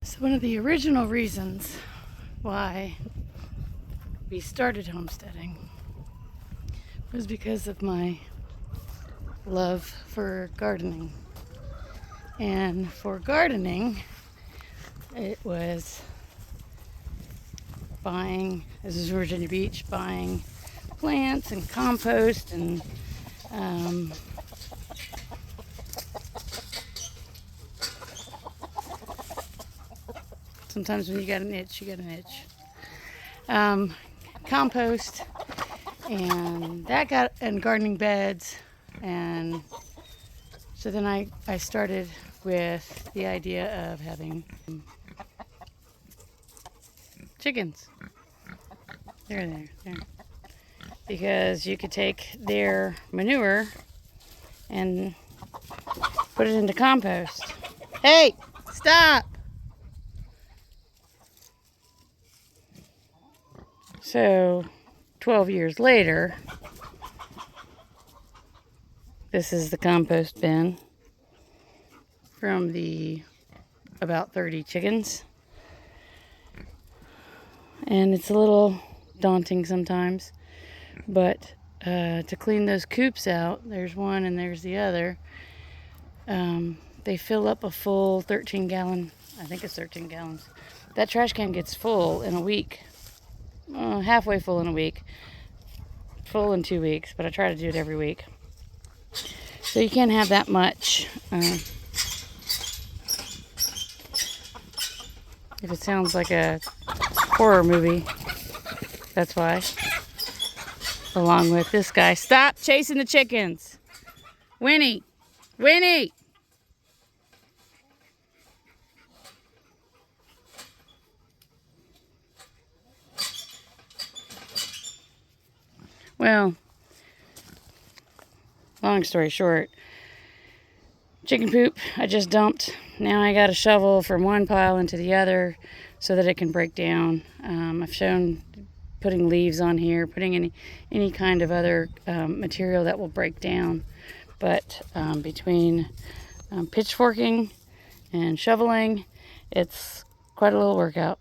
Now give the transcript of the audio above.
So one of the original reasons why we started homesteading was because of my love for gardening. And for gardening, it was buying, this is Virginia Beach, buying plants and compost and sometimes when you got an itch, you get an itch. Compost and gardening beds, and so then I started with the idea of having chickens. There. Because you could take their manure and put it into compost. Hey, stop! So 12 years later, this is the compost bin from the about 30 chickens. And it's a little daunting sometimes, but to clean those coops out, there's one and there's the other, they fill up a full 13-gallon, I think it's 13 gallons. That trash can gets full in a week. Halfway full in a week, full in 2 weeks, but I try to do it every week. So you can't have that much. If it sounds like a horror movie, that's why. Along with this guy. Stop chasing the chickens. Winnie. Well, long story short, chicken poop I just dumped. Now I got a shovel from one pile into the other so that it can break down. I've shown putting leaves on here, putting any kind of other material that will break down. But between pitchforking and shoveling, it's quite a little workout.